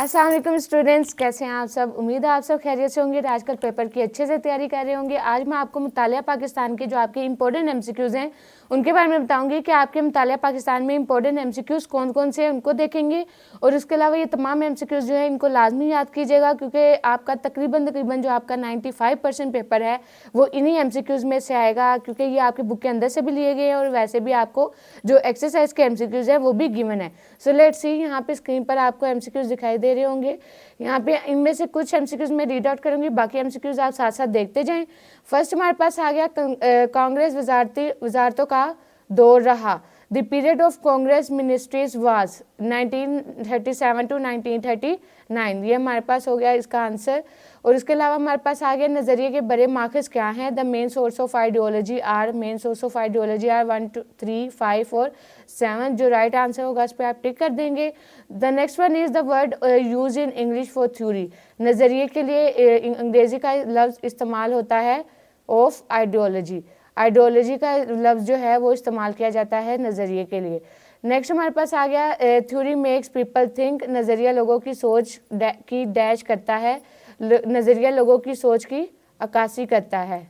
अस्सलाम वालेकुम स्टूडेंट्स, कैसे हैं आप सब। उम्मीद है आप सब खैरियत से होंगे। आजकल पेपर की अच्छे से तैयारी कर रहे होंगे। आज मैं आपको मुतालिया पाकिस्तान के जो आपके इंपॉर्टेंट एमसीक्यूज़ हैं उनके बारे में बताऊंगी कि आपके मुतालिया पाकिस्तान में इंपॉर्टेंट एमसीक्यूज़ कौन कौन से हैं उनको देखेंगे। और उसके अलावा ये तमाम एमसीक्यूज़ जो है इनको लाजमी याद कीजिएगा, क्योंकि आपका तकरीबन जो आपका 95% पेपर है वो इन्हीं एमसीक्यूज़ में से आएगा, क्योंकि ये आपके बुक के अंदर से भी लिए गए हैं और वैसे भी आपको जो एक्सरसाइज के एमसीक्यूज़ है वो भी गिवन है। सो लेट्स सी, यहाँ पे स्क्रीन पर आपको एमसीक्यूज़ दिखाई दे रहे होंगे। यहाँ पे इनमें से कुछ एमसीक्यूज़ मैं रीड आउट करूंगी, बाकी एमसीक्यूज़ आप साथ साथ देखते जाएं। फर्स्ट हमारे पास आ गया, कांग्रेस वजारतों का दौर रहा। The period of Congress ministries was 1937 to 1939। ये हमारे पास हो गया इसका आंसर। और इसके अलावा हमारे पास आ गया नज़रिए के बड़े मार्क्स क्या हैं। The main source of ideology are 1 2 3 5 और 7। जो राइट आंसर होगा उस पर आप टिक कर देंगे। The next one is the word use in English for theory. नज़रिए के लिए अंग्रेजी का लफ्ज़ इस्तेमाल होता है ऑफ आइडियोलॉजी। आइडियोलॉजी का लफ्ज़ जो है वो इस्तेमाल किया जाता है नज़रिए के लिए। नेक्स्ट हमारे पास आ गया, थ्योरी मेक्स पीपल थिंक। नज़रिया लोगों की सोच की डैश करता है। नज़रिया लोगों की सोच की अक्कासी करता है,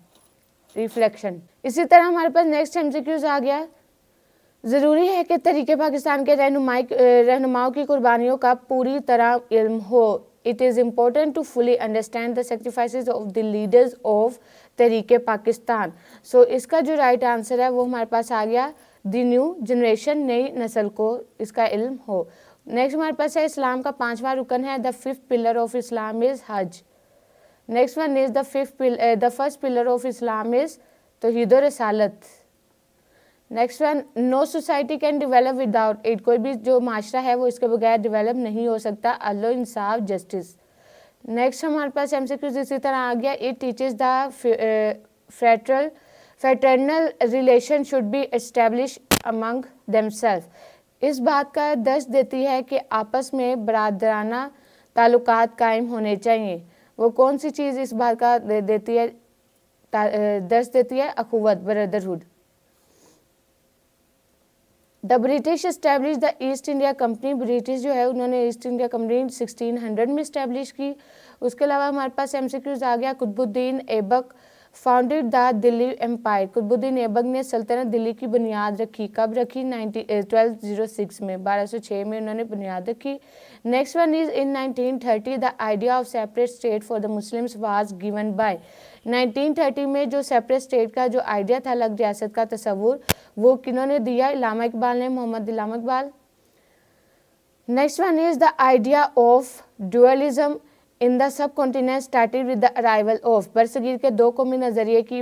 रिफ्लेक्शन। इसी तरह हमारे पास नेक्स्ट एमसीक्यूज आ गया, ज़रूरी है कि तरीके पाकिस्तान के रहनुमाओं की कुर्बानियों का पूरी तरह इल्म हो। It is important to fully understand the sacrifices of the leaders of तरीके पाकिस्तान। सो इसका जो राइट आंसर है वो हमारे पास आ गया, द न्यू जनरेशन, नई नस्ल को इसका इल्म हो। नेक्स्ट हमारे पास है, इस्लाम का 5वां रुकन है। The fifth pillar of Islam is Hajj. Next one is the first pillar of Islam is Tawheed और रसालत। Next one, no society can develop without it. कोई भी जो माशरा है वो इसके बगैर डेवलप नहीं हो सकता। अदल, इंसाफ, जस्टिस। नेक्स्ट हमारे पास एमसीक्यूज इसी तरह आ गया, it teaches the fraternal relation should be establish among themself. इस बात का दर्ज देती है कि आपस में बरादराना ताल्लुकात कायम होने चाहिए। वो कौन सी चीज़ इस बात का देती है, दर्ज देती है? अखुवत, brotherhood. The British establish the East India company. British जो है उन्होंने ईस्ट इंडिया कंपनी 1600 में इस्टेब्लिश की। उसके अलावा हमारे पास एमसीक्यूज आ गया, Qutbuddin Aibak founded the Delhi empire. Qutbuddin Aibak ने सल्तनत दिल्ली की बुनियाद रखी। कब रखी? 1206 में, 1206 में उन्होंने बुनियाद रखी। Next one is in 1930 the idea of separate state for the Muslims was given by. 1930 में जो सेपरेट स्टेट का जो आइडिया था, अलग रियासत का तस्वुर, वो किन्होंने दिया? इल्लामा इकबाल ने, Mohammad Allama Iqbal. Next one is the idea of dualism in the subcontinent started with the arrival of. बरसगीर के दो कौमी नज़रिए की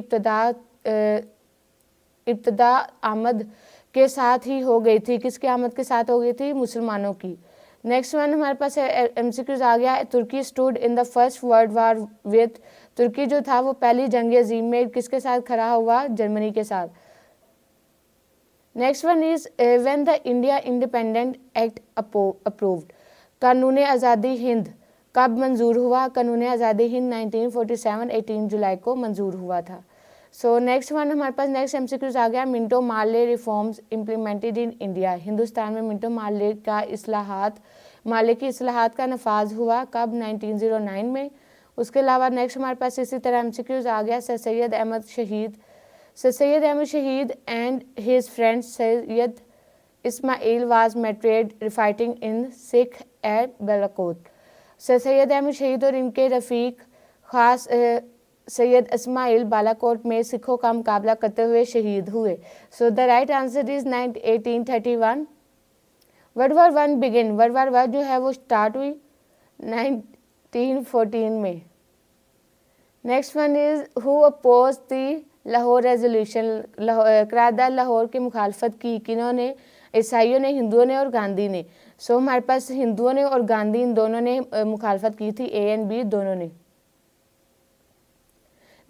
इब्तदा आमद के साथ ही हो गई थी। किसकी आमद के साथ हो गई थी? मुसलमानों की। नेक्स्ट वन हमारे पास एमसीक्यूज आ गया, Turkey stood in the first world war with. तुर्की जो था वो पहली जंग अजीम में किसके साथ खड़ा हुआ? जर्मनी के साथ। Next one is when the India independent act approved. कानून आज़ादी हिंद कब मंजूर हुआ? कानून आज़ादी हिंद 1947 18 जुलाई को मंजूर हुआ था। सो नेक्स्ट वन हमारे पास नेक्स्ट एमसीक्यूज आ गया, Minto Marley reforms implemented in India. Hindustan में मिंटो मार्ले की इस्लाहात का नफाज हुआ। कब? 1909 में। उसके अलावा नेक्स्ट हमारे पास इसी तरह एमसीक्यूज आ गया, sir Syed Ahmad Shaheed and his friend Syed Ismail was martyred fighting in Sikh at Balakot. Sir Syed Ahmad Shaheed और इनके रफीक खास सैयद इस्माइल बालाकोट में सिखों का मुकाबला करते हुए शहीद हुए। So the right answer is 1831। World war one begin. World war one जो है वो स्टार्ट हुई 1914 में। Next one is who oppose the Lahore resolution. करारदाद लाहौर की मुखालफत की किन्होंने? ईसाइयों ने, हिंदुओं ने और गांधी ने। सो हमारे पास हिंदुओं ने और गांधी इन दोनों ने मुखालफत की थी, ए एंड बी दोनों ने।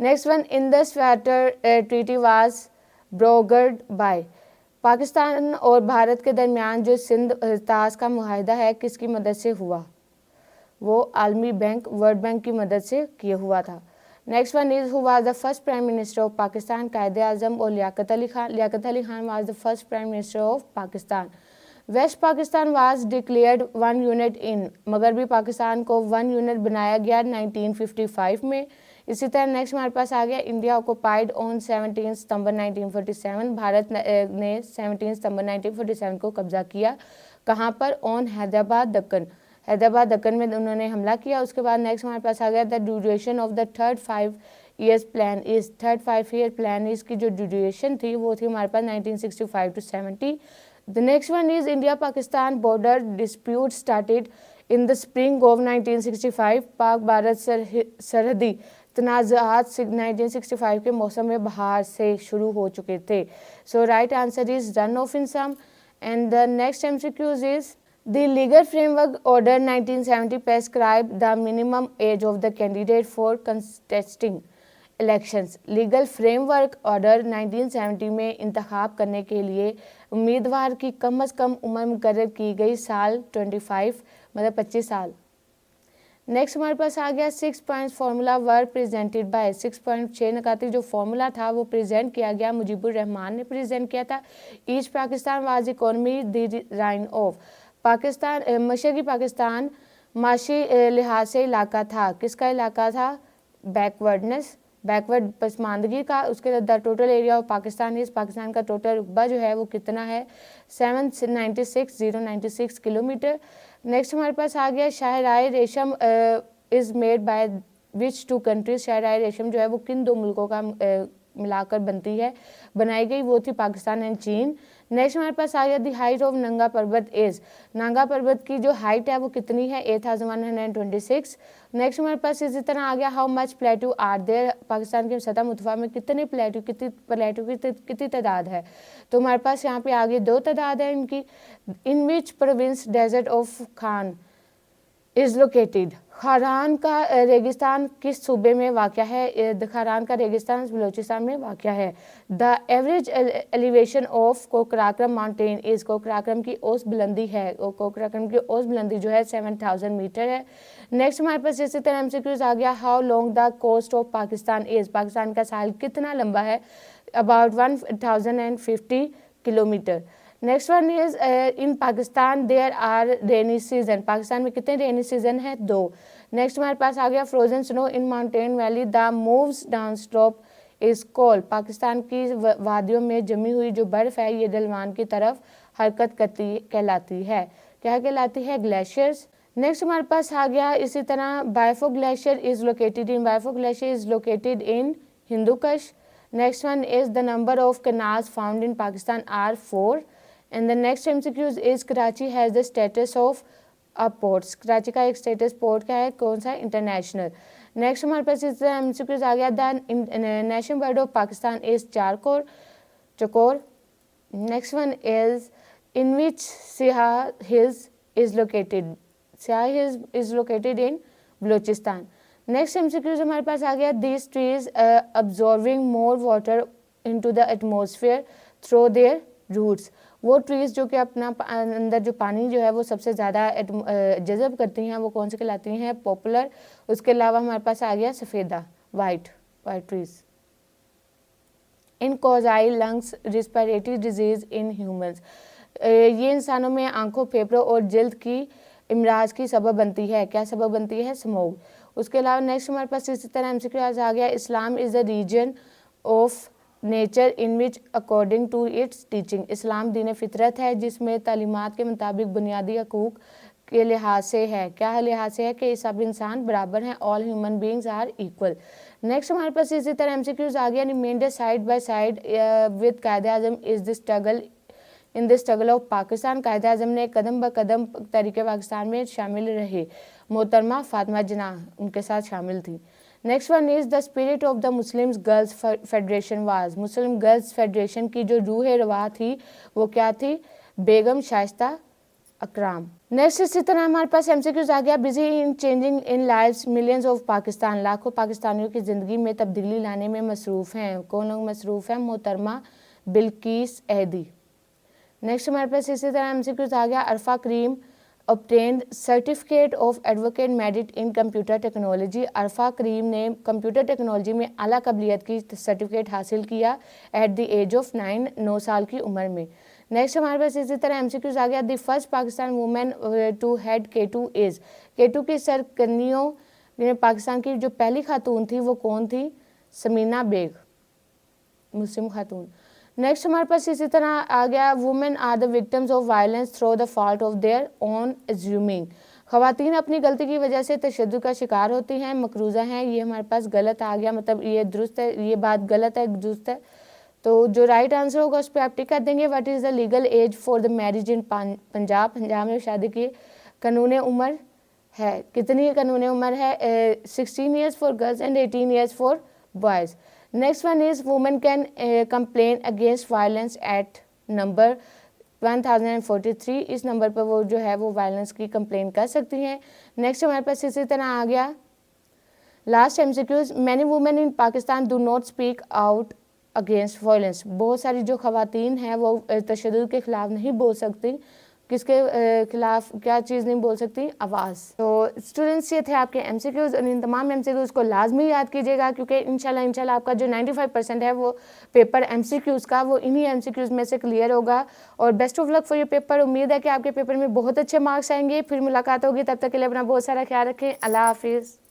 Next one, in the sweater treaty was brokered by. Pakistan और भारत के दरमियान जो सिंध ताज का मुआहदा है किसकी मदद से हुआ? वो आलमी बैंक, वर्ल्ड बैंक की मदद से किया हुआ था। Next one is who was the first prime minister of Pakistan. Quaide Azam और Liaquat Ali Khan. Liaquat Ali Khan was the first prime minister of Pakistan. West Pakistan was declared 1 unit in, मगरबी पाकिस्तान को 1 यूनिट बनाया गया 1955 में। इसी तरह नेक्स्ट हमारे पास आ गया इंडिया ऑक्युपाइड ऑन 17 सितंबर 1947, भारत ने 17 सितंबर 1947 को कब्जा किया। कहाँ पर? ऑन हैदराबाद दक्कन, हैदराबाद दक्कन में उन्होंने हमला किया। उसके बाद नेक्स्ट हमारे पास आ गया the duration of the third 5 years plan इस, थर्ड 5 ईयर प्लान इसकी जो ड्यूरेशन थी वो थी हमारे पास 1965 to 70। The next one is India Pakistan border dispute started in the spring of 1965, Pak Bharat सरहदी तनाज़ात 1965 के मौसम में बाहर से शुरू हो चुके थे। So right answer is run of in some. And the next MCQs is the legal framework order 1970 prescribed the minimum age of the candidate for contesting elections. Legal framework order 1970 में इंतखाब करने के लिए उम्मीदवार की कम अज़ कम उम्र मुकर्रर की गई साल 25 मतलब 25 साल। नेक्स्ट हमारे पास आ गया 6 points formula were presented by, 6.6 नकाती जो फार्मूला था वो प्रेजेंट किया गया, मुजीबुर रहमान ने प्रेजेंट किया था। Each Pakistan was economy the rain of, Pakistan मशरकी पाकिस्तान माशी लिहाज से इलाका था, किसका इलाका था? बैकवर्डनेस, बैकवर्ड पसमानदगी का। उसके the total area of Pakistan इस, पाकिस्तान का टोटल रकबा जो है वो कितना है? 796,096 किलोमीटर। नेक्स्ट हमारे पास आ गया Shahrae Resham is made by which 2 countries, Shahrae Resham जो है वो किन 2 मुल्कों का मिलाकर बनती है, बनाई गई, वो थी पाकिस्तान एंड चीन। नेक्स्ट हमारे पास आ गया दी हाइट ऑफ नंगा पर्वत इज, नांगा पर्वत की जो हाइट है वो कितनी है? 8126। नेक्स्ट हमारे पास इसी तरह आ गया how much plateau are there, Pakistan के सतह मुतफा में कितने प्लेटू कितनी तादाद है? तो हमारे पास यहाँ पे आ गई 2 तादाद है इनकी। In which province desert of Kharan is located, Kharan का रेगिस्तान किस सूबे में वाक़या है? खारान का रेगिस्तान बलूचिस्तान में वाक़या है। The average elevation of Karakoram mountain is, Karakoram की औसत बुलंदी है, कोकराक्रम की औसत बुलंदी जो है 7000 मीटर है। नेक्स्ट हमारे पास इसी तरह MCQs आ गया how long the coast of Pakistan is, Pakistan का साहिल कितना लंबा है? About 1050 kilometre. Next one is in Pakistan there are rainy season, Pakistan में कितने रेनी सीजन है? 2। नेक्स्ट हमारे पास आ गया frozen snow in mountain valley the moves down slope is called, Pakistan की वादियों में जमी हुई जो बर्फ है ये ढलवान की तरफ हरकत करती कहलाती है, क्या कहलाती है? ग्लेशियर्स। नेक्स्ट हमारे पास आ गया इसी तरह Biafo glacier is located in, Biafo glacier is located in Hindu Kush. Next one is the number of canals found in Pakistan are 4। And the next MCQs is Karachi has the status of a port, Karachi का एक status port का है, कौन सा? International. Next हमारे पास इस तरह MCQs आ गया the national bird of Pakistan is Chakor. Next one is in which Siyah hills is located, Siyah hills is located in Balochistan. Next MCQs हमारे पास आ गया these trees absorbing more water into the atmosphere through their roots, वो trees जो कि अपना अंदर जो पानी जो है वो सबसे ज़्यादा जज़ब करती हैं वो कौन से कहलाती हैं? पॉपुलर। उसके अलावा हमारे पास आ गया सफ़ेदा, white trees. In causal lungs respiratory diseases in humans, ये इंसानों में आंखों, फेफड़ों और जल्द की इमराज की सबब बनती है, क्या सबब बनती है? स्मोक। उसके अलावा नेक्स्ट हमारे पास इसी तरह MCQs आ गया Islam is the reason of nature in which according to its teaching, Islam दीन फितरत है जिसमें तालीमात के मुताबिक बुनियादी हकूक़ के लिहाज से है, क्या लिहाज से है? कि सब इंसान बराबर हैं, all human beings are equal. Next हमारे पास इसी तरह MCQs आ गया remainder side by side with Quaid-e-Azam is the struggle in the struggle of Pakistan, Quaid-e-Azam ने कदम ब कदम तरीके पाकिस्तान में शामिल रहे, मोहतरमा फातिमा जिन्ना उनके साथ शामिल थी। Next one is the spirit of the Muslims girls federation was, Muslim girls federation की जो रूह रवा थी वो क्या थी? बेगम शाइस्ता अकराम। नेक्स्ट इसी तरह हमारे पास MCQs आ गया busy in changing in lives millions of Pakistan, लाखों पाकिस्तानियों की ज़िंदगी में तब्दीली लाने में मसरूफ़ हैं, कौन लोग मसरूफ़ हैं? मोहतरमा बिल्किस अहदी। नेक्स्ट हमारे पास इसी तरह MCQs आ गया Arfa Karim obtained certificate of advocate merit in computer technology, Arfa Karim ने कंप्यूटर टेक्नोलॉजी में आला काबिलियत की सर्टिफिकेट हासिल किया एट द एज ऑफ 9 साल की उम्र में। नेक्स्ट हमारे पास इसी तरह एमसीक्यूज आ गया। The first Pakistan women to head K2 is, K2 की सरकर्मियों में पाकिस्तान की जो पहली खातून थी वो कौन थी? समीना बेग, मुस्लिम खातून। नेक्स्ट हमारे पास इसी तरह आ गया। Women are the victims of violence through the fault of their own assuming, ख़वातीन अपनी गलती की वजह से तशद्दुद का शिकार होती हैं, मकरूज़ा हैं। ये हमारे पास गलत आ गया, मतलब ये दुरुस्त है, ये बात गलत है, दुरुस्त है। तो जो राइट आंसर होगा उस पर आप टिक कर देंगे। What is the legal age for the marriage in Punjab, Punjab में शादी की कानून उम्र है, कितनी कानून उम्र है? 16 years for girls and 18 years for boys. Next one is women can complain against violence at number 1043, इस नंबर पर वो जो है वो वायलेंस की कंप्लेन कर सकती हैं। नेक्स्ट हमारे पास इसी तरह आ गया last MCQs. Many women in Pakistan do not speak out against violence, बहुत सारी जो खवातीन हैं वो तशद्दुद के ख़िलाफ़ नहीं बोल सकती। किसके खिलाफ क्या चीज़ नहीं बोल सकती? आवाज़। तो स्टूडेंट्स ये थे आपके एमसीक्यूज़, और इन तमाम एमसीक्यूज़ को लाजमी याद कीजिएगा, क्योंकि इंशाल्लाह आपका जो 95% है वो पेपर एमसीक्यूज़ का वो इन्हीं एमसीक्यूज़ में से क्लियर होगा। और best of luck for your paper. उम्मीद है कि आपके पेपर में बहुत अच्छे मार्क्स आएंगे। फिर मुलाकात होगी, तब तक के लिए अपना बहुत सारा ख्याल रखें। अल्लाह हाफिज़।